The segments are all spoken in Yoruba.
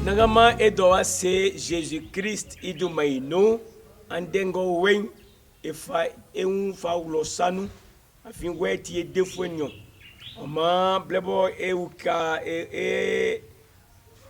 Nangama edoa se Jésus-Christ idumainu andengo wen efa fa ulosanu afin weti edefwenyo oma blebo uka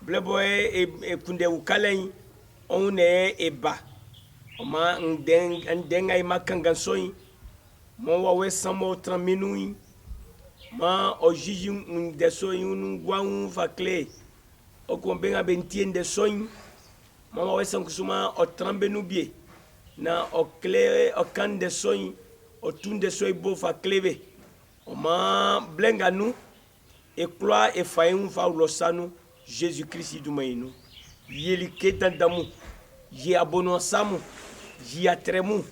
blebo kunde ukalen one eba oma ndenga imakanga soyi mo wawe samo traminui ma ojiji ndesoyi ngwa fakle okombenga bentiende soyi mama wesa kusuma otrambe nubie na okle okande soyi otunde soyi bofa kleve oma blenga nu ekloa efayin fa losanu Jésus Christ dumainu yeli ketandamu ye abono samu ye atremu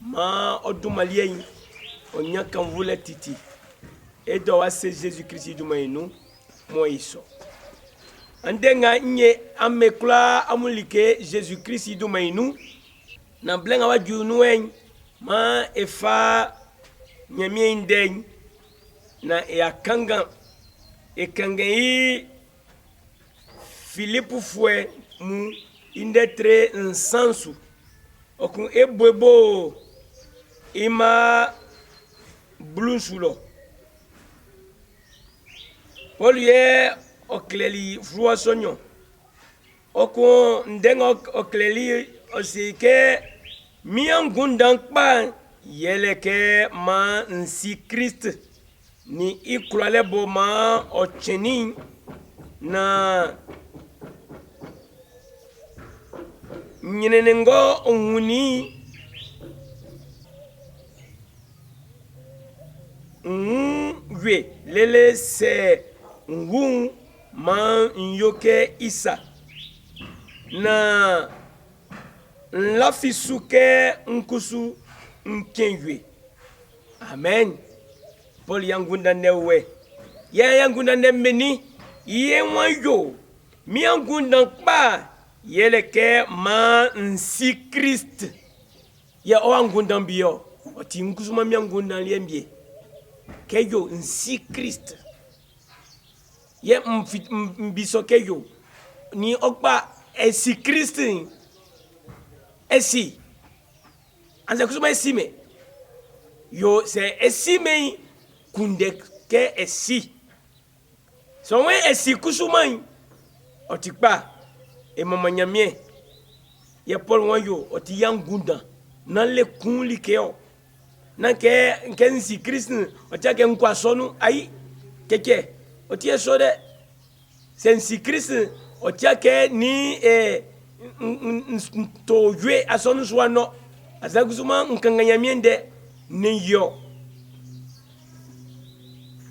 ma odumalien onyaka mvula titi edo wa se Jésus Christ dumainu moiso andenga nye amekla amulike Jésus Christ dumainu na blenga wa junu en ma efa nyamie ndeng na yakanga ekangai Philippe fue mu indetre nsansu okun ebwebo ima blunsulo Oliye okleli frua sonyo oko ndenga okleli osike miangundan kpa yeleke ma nsi Christ ni ikulale bo ma ocheni na nyinenengo onhuni we lele se ngun ma nyoke isa na nlafisuke nkusu nkenwe amen Paul yangunda newe yangunda nemeni yewanyo miangunda kpa yeleke ma nsi Christ ya oangunda mbio oti nkusu ma miangunda liembie keyo nsi Christ ye mbiso keyo ni okpa esi Christ esi anza kusuma esime yo se esime kunde ke esi so we esi kusuma otikpa emamanyamie ye Paul wanyo oti yangunda na le kunli keo na ke nsi Christ otiake nkwasonu ai keke oti esode sensi Christ otiake ni tojwe asonu swano azagusuma nkanganyamiende neyo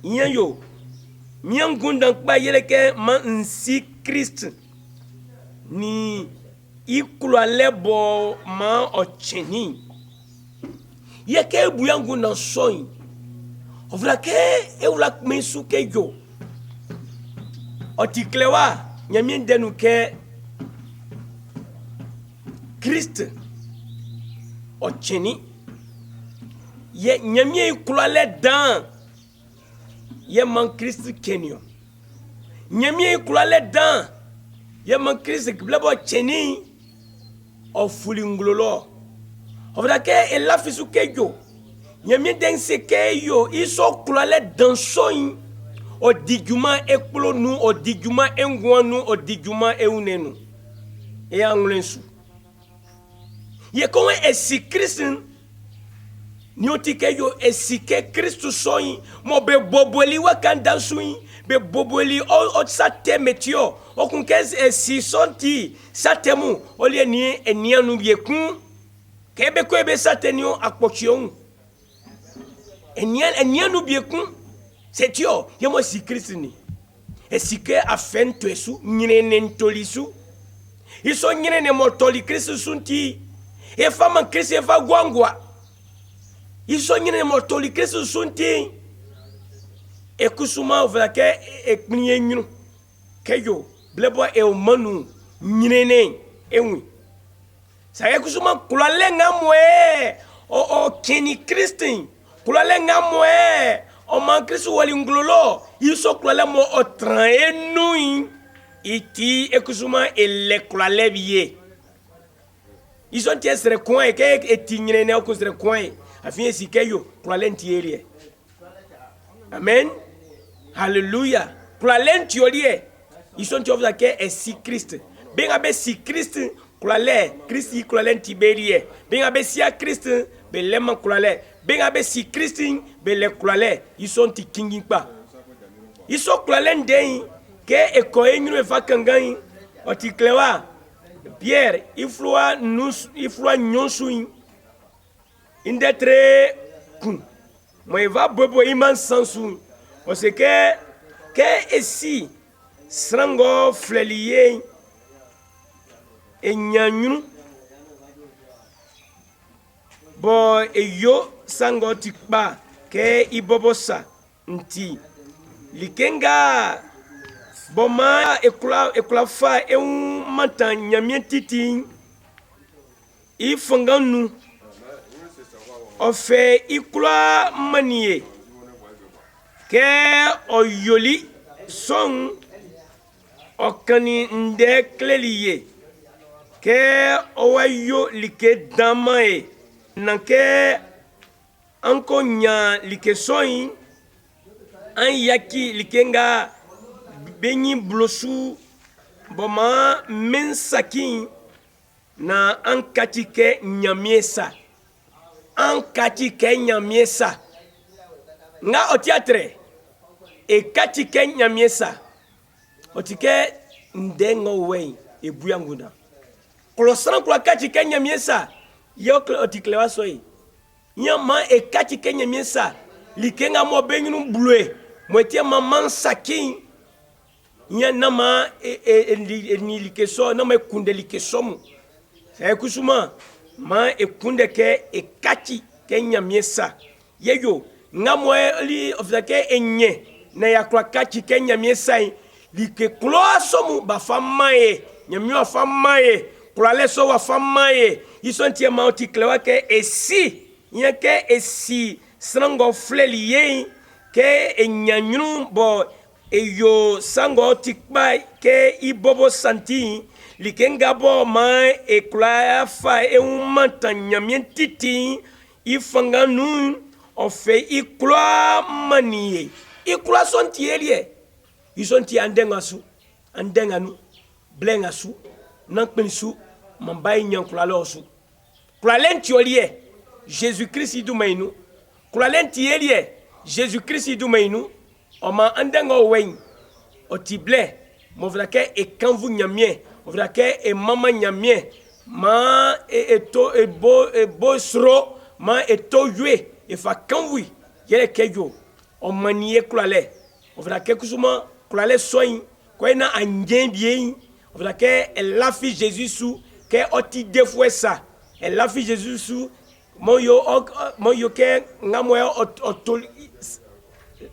nyanyo miangunda kpa yeleke ma nsi Christ ni ikula lebo ma ocheni yeke buyangu na soin ovlake evlak mensu keyo otiklewa nyamiende nuke Christ ocheni ye nyamie ikula le dan ye man Christ kenyo nyamie ikula le dan ye man Christ blabo cheni ofuli ngulolo ovlake elafisu keyo nyamie dense keyo iso kula le dan soin odiguma eklonu odiguma engwanu odiguma eunenu e anglensu ye konwe esi Christ ni otike yo esike Christ soin mo be boboli wakanda soin be boboli o sate metio okunkes esi sonti satemu olie ni enianu biekun kebe ko ebe satenio akpochion enianu biekun setio yemo si Christ ni esike afento esu nyine ntolisu iso nyine ne motoli Christ sunti e fama Christ e fa gwangwa iso nyine motoli Christ sunti e kusuma ovlake e kniye nyunu keyo blebo e omanu nyine enwi sa kusuma kulale ngamwe o keni Christ kulale ngamwe o man Christ wali ngulolo iso kulale mo otran enui iti ekusuma elekulale biye ison tie sere coin ke etinyene ne ko sere coin afin esikeyo kulale ntiere amen hallelujah kulale ntiore ison tie ofza ke esi Christ benga be si Christ kulale Christ kulale ntiberie benga be si a Christ be lema kulale benga be si Christ be le kulale ison ti kingin pa iso kulale ndei ke ekoye nyunu efa kangan otiklewa Pierre iflua nyonsu indetre kun mo eva bobo iman sansu o se ke esi srango fleliye enyanyunu bo eyo sango tikpa ke ibobosa nti likenga boma ekula fa manta nyamie titi ifanganu ofe ikula manie ke oyoli son okani nde kleliye ke owayo like damae nanke anko nya like soin an yaki likenga benyi blosu boma mensakin na ankatike nyamiesa nga otiatre e katike nyamiesa otike ndengo wen ebuyanguna kolosana kwa katike nyamiesa yo otiklewa soyi nyama e katike nyamiesa likenga mo benyunu blue motie maman sakin nya nama ni likeso nama kunde likesomu sai kusuma ma ekunde ke ekati ke nyamiesa yeyo ngamo li ofake enye na yakwa kati ke nyamiesa like kloasomu ba famaye nyamio famaye kulale so wa famaye isontie mauti klewa ke esi nya ke esi srango fleliye ke enyanyunu bo eyo sango tikba ke ibobo santi likenga bo ma ekula fa manta nyamien titi ifanganu ofe ikula manie ikula sonti elie isonti andenganu blengasu nankpensu mambai nyankula losu kula lenti olie Jésus Christ idumainu kula lenti elie Jésus Christ idumainu oma andengo wen otible mo vrake e kanvu nyamie mo vrake e mama nyamie ma eto ebo sro ma eto yue e fa kanvu yele kejo o manie kulale mo vrake kusuma kulale soin ko na anjen bien mo vrake e la fi Jésus sou ke oti defwe ça e la fi Jésus sou mo yo ke ngamo otol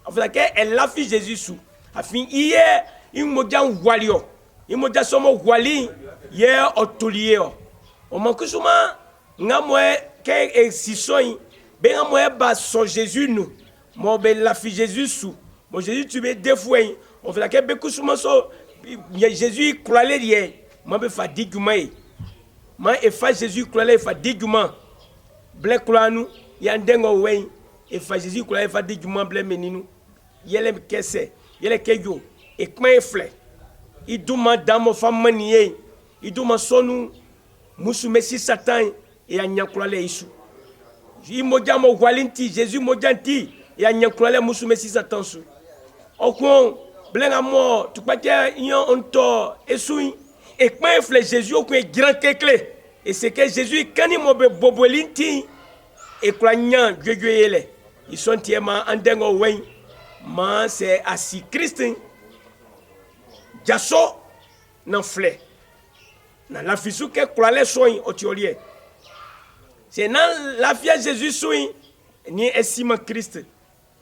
afin elle l'a fait Jésus sous afin hier il moja walio il moja somo wali hier otolier o manku suma ngamwe ke exison ben ngamwe ba so Jésus nous mo be la fi Jésus sous mo Jésus tu be defoué on fait que beku suma so Jésus croire hier mo be fa digumai ma e fa Jésus croire fa diguma ble croire nous ya ndengo wen et fa Jésus kula e fa di juma ble meninu yele kese yele kejo e kman fle iduma damo fa maniye iduma sonu musu mesi satan e anyakula le isu ji moja mo walinti Jésus mojanti e anyakula le musu mesi satan su okon blenga mo tukpate yon onto esu e kman fle Jésus okon grand kekle et c'est que Jésus kani mo be bobolinti e klanya gwegbeyele ils sont tiema andengo wen ma c'est asi Christ jaso na fle na la fisu ke klale soin otiolie c'est na la fia Jésus soin ni esima Christ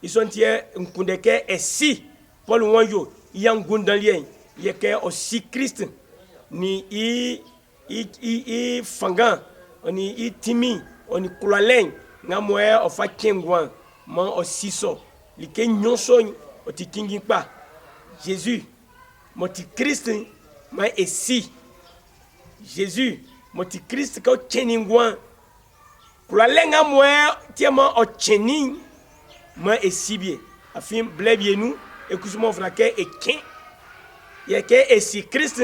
ils sont tie nkundeke esi Paul wanyo yangundanlien yeke aussi Christ ni i fangan oni i timi oni klalen ngamwe ofa kengwan man osiso like nyonso oti kingi pa Jésus moti Christ ma esi Jésus moti Christ ka cheni ngwan kula lenga moya tiama o cheni ma esibie afin blebie nous et kusuma frake e ken ya ke esi Christ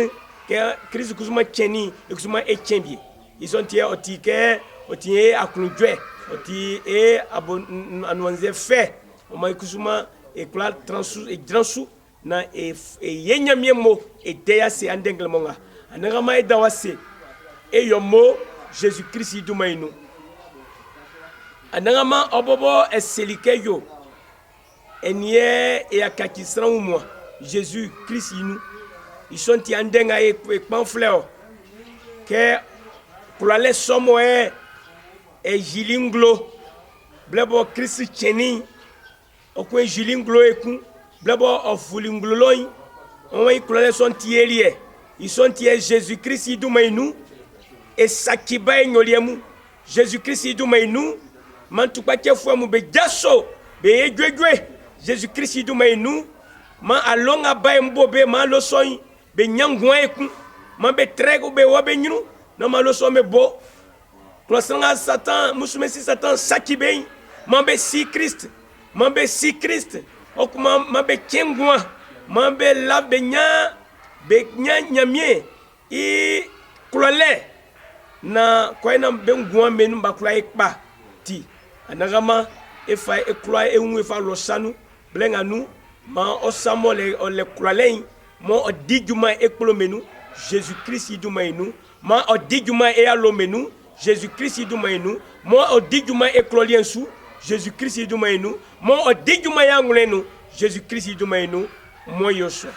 ke Christ kusuma cheni e kusuma e chembie ils sont tie otike otie aklujwe oti e abon anwanze fe o ma kusuma e kula transu e dransu na e yenya miemo e teya se andengle monga ananga ma e dawase e yomo Jésus Christ idumainu ananga obobo eselike yo eniye e akakisran mo Jésus Christ inu isonti andenga e pamphlet ke kulale somo e jilinglo blebo Christ cheni okwe jilinglo eku blebo ofulinglo loin on kulale sonti elie isonti Jésus Christ idumainu e sakiba enyoliemu Jésus Christ idumainu mantukwa kefwa mu be jaso be edwedwe Jésus Christ idumainu ma alonga ba mbobe ma lo soin be nyangwa eku ma be trego be wobe nyunu no ma lo so me bo klosanga Satan musume si Satan sakibe ma be si Christ okuma ma be kengwa ma be la be nya nyamie i klole na kwena bengwa menu bakula ekpa ti anagama efa ekloa ewu efa losanu blenga nu ma osamo le klalen mo odijuma ekplo menu Jésus Christ iduma enu ma odijuma e alo menu Jésus Christ iduma enu mo odijuma ekloliensu Jésus Christ iduma enu mo odijuma yangulenu Jésus Christ iduma enu mo yoso